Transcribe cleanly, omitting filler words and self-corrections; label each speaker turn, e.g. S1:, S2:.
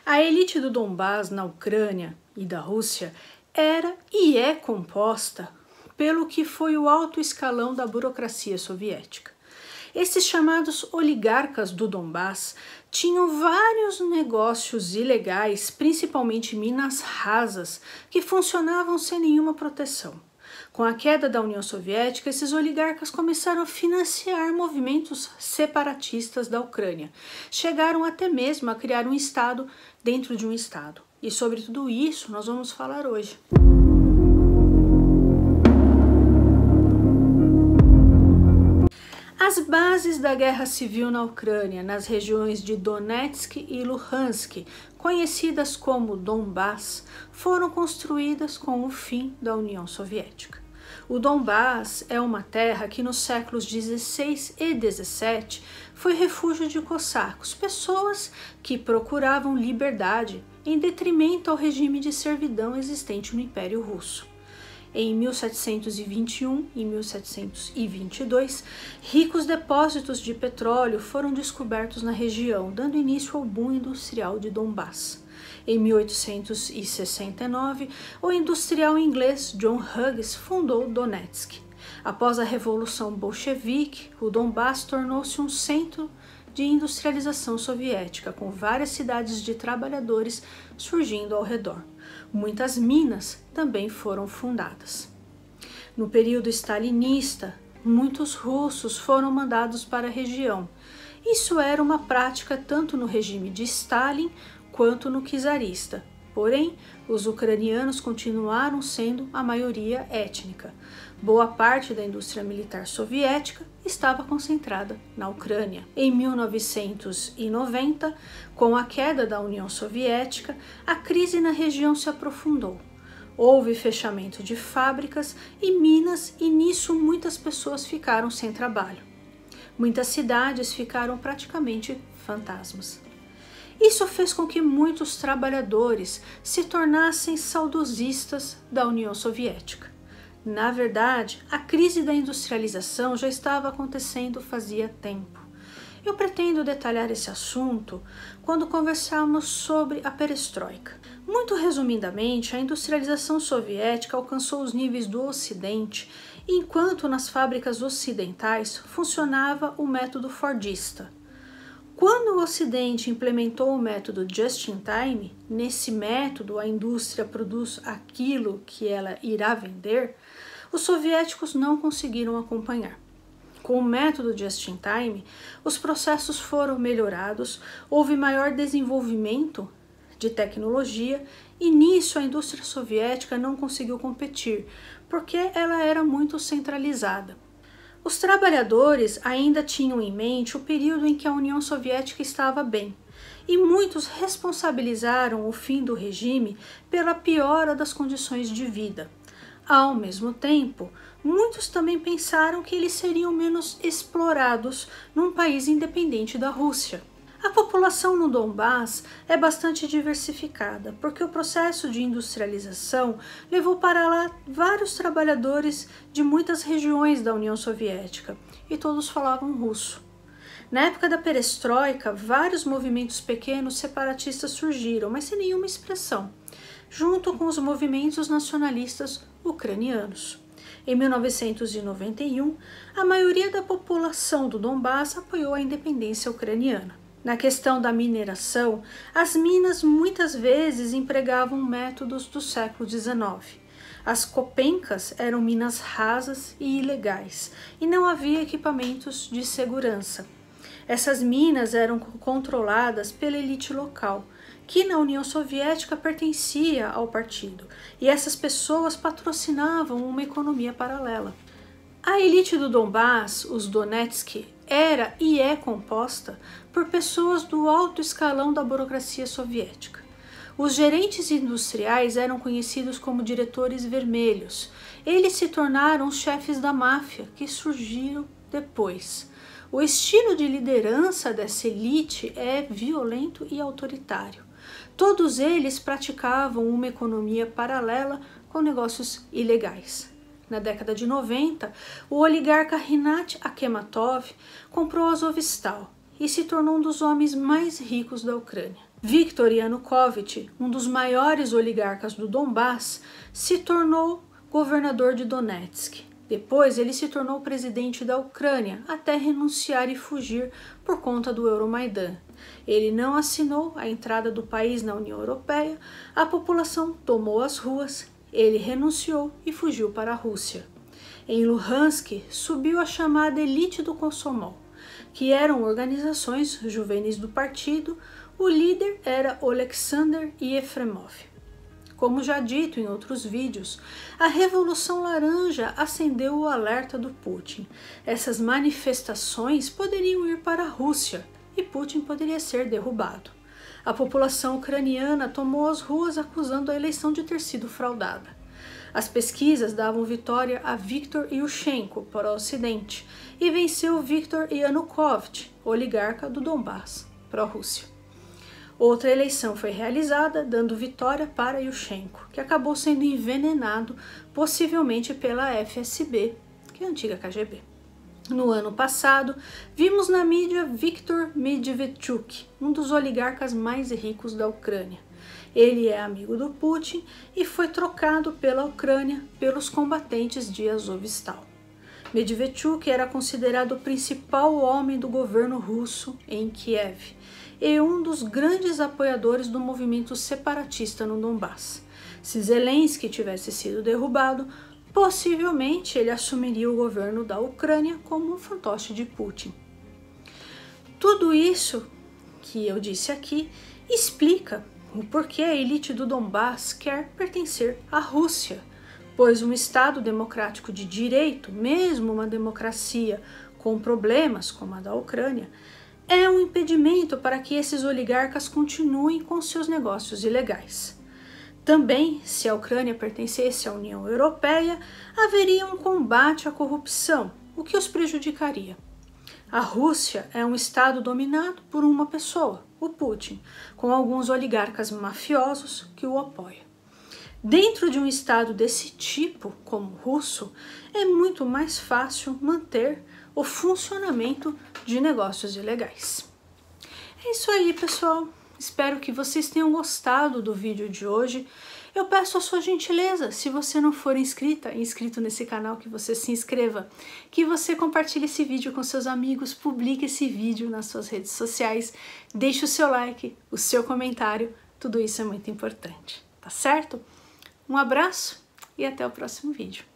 S1: A elite do Donbás na Ucrânia e da Rússia era e é composta pelo que foi o alto escalão da burocracia soviética. Esses chamados oligarcas do Donbás tinham vários negócios ilegais, principalmente minas rasas, que funcionavam sem nenhuma proteção. Com a queda da União Soviética, esses oligarcas começaram a financiar movimentos separatistas da Ucrânia. Chegaram até mesmo a criar um Estado dentro de um Estado. E sobre tudo isso nós vamos falar hoje. As bases da guerra civil na Ucrânia, nas regiões de Donetsk e Luhansk, conhecidas como Donbás, foram construídas com o fim da União Soviética. O Donbás é uma terra que nos séculos 16 e 17 foi refúgio de cossacos, pessoas que procuravam liberdade em detrimento ao regime de servidão existente no Império Russo. Em 1721 e 1722, ricos depósitos de petróleo foram descobertos na região, dando início ao boom industrial de Donbás. Em 1869, o industrial inglês John Hughes fundou Donetsk. Após a Revolução Bolchevique, o Donbás tornou-se um centro de industrialização soviética, com várias cidades de trabalhadores surgindo ao redor. Muitas minas também foram fundadas. No período stalinista, muitos russos foram mandados para a região. Isso era uma prática tanto no regime de Stalin quanto no czarista. Porém, os ucranianos continuaram sendo a maioria étnica. Boa parte da indústria militar soviética estava concentrada na Ucrânia. Em 1990, com a queda da União Soviética, a crise na região se aprofundou. Houve fechamento de fábricas e minas e nisso muitas pessoas ficaram sem trabalho. Muitas cidades ficaram praticamente fantasmas. Isso fez com que muitos trabalhadores se tornassem saudosistas da União Soviética. Na verdade, a crise da industrialização já estava acontecendo fazia tempo. Eu pretendo detalhar esse assunto quando conversarmos sobre a perestroika. Muito resumidamente, a industrialização soviética alcançou os níveis do Ocidente, enquanto nas fábricas ocidentais funcionava o método fordista. Quando o Ocidente implementou o método just-in-time, nesse método a indústria produz aquilo que ela irá vender, os soviéticos não conseguiram acompanhar. Com o método just-in-time, os processos foram melhorados, houve maior desenvolvimento de tecnologia e nisso a indústria soviética não conseguiu competir, porque ela era muito centralizada. Os trabalhadores ainda tinham em mente o período em que a União Soviética estava bem, e muitos responsabilizaram o fim do regime pela piora das condições de vida. Ao mesmo tempo, muitos também pensaram que eles seriam menos explorados num país independente da Rússia. A população no Donbás é bastante diversificada, porque o processo de industrialização levou para lá vários trabalhadores de muitas regiões da União Soviética, e todos falavam russo. Na época da perestroika, vários movimentos pequenos separatistas surgiram, mas sem nenhuma expressão, junto com os movimentos nacionalistas ucranianos. Em 1991, a maioria da população do Donbás apoiou a independência ucraniana. Na questão da mineração, as minas muitas vezes empregavam métodos do século XIX. As copencas eram minas rasas e ilegais, e não havia equipamentos de segurança. Essas minas eram controladas pela elite local, que na União Soviética pertencia ao partido, e essas pessoas patrocinavam uma economia paralela. A elite do Donbás, os Donetsk, era e é composta por pessoas do alto escalão da burocracia soviética. Os gerentes industriais eram conhecidos como diretores vermelhos. Eles se tornaram os chefes da máfia, que surgiram depois. O estilo de liderança dessa elite é violento e autoritário. Todos eles praticavam uma economia paralela com negócios ilegais. Na década de 90, o oligarca Rinat Akhmatov comprou a Azovstal e se tornou um dos homens mais ricos da Ucrânia. Viktor Yanukovych, um dos maiores oligarcas do Donbass, se tornou governador de Donetsk. Depois ele se tornou presidente da Ucrânia, até renunciar e fugir por conta do Euromaidan. Ele não assinou a entrada do país na União Europeia, a população tomou as ruas, ele renunciou e fugiu para a Rússia. Em Luhansk, subiu a chamada elite do Komsomol, que eram organizações juvenis do partido. O líder era Oleksandr Yefremov. Como já dito em outros vídeos, a Revolução Laranja acendeu o alerta do Putin. Essas manifestações poderiam ir para a Rússia e Putin poderia ser derrubado. A população ucraniana tomou as ruas acusando a eleição de ter sido fraudada. As pesquisas davam vitória a Viktor Yushchenko para o Ocidente e venceu Viktor Yanukovych, oligarca do Donbass, para a Rússia. Outra eleição foi realizada, dando vitória para Yushchenko, que acabou sendo envenenado, possivelmente pela FSB, que é a antiga KGB. No ano passado, vimos na mídia Viktor Medvedchuk, um dos oligarcas mais ricos da Ucrânia. Ele é amigo do Putin e foi trocado pela Ucrânia pelos combatentes de Azovstal. Medvedchuk era considerado o principal homem do governo russo em Kiev e um dos grandes apoiadores do movimento separatista no Donbass. Se Zelensky tivesse sido derrubado, possivelmente ele assumiria o governo da Ucrânia como um fantoche de Putin. Tudo isso que eu disse aqui explica o porquê a elite do Donbass quer pertencer à Rússia, pois um Estado democrático de direito, mesmo uma democracia com problemas como a da Ucrânia, é um impedimento para que esses oligarcas continuem com seus negócios ilegais. Também, se a Ucrânia pertencesse à União Europeia, haveria um combate à corrupção, o que os prejudicaria. A Rússia é um Estado dominado por uma pessoa, o Putin, com alguns oligarcas mafiosos que o apoiam. Dentro de um Estado desse tipo, como o russo, é muito mais fácil manter o funcionamento de negócios ilegais. É isso aí, pessoal. Espero que vocês tenham gostado do vídeo de hoje. Eu peço a sua gentileza, se você não for inscrito nesse canal, que você se inscreva, que você compartilhe esse vídeo com seus amigos, publique esse vídeo nas suas redes sociais, deixe o seu like, o seu comentário, tudo isso é muito importante, tá certo? Um abraço e até o próximo vídeo.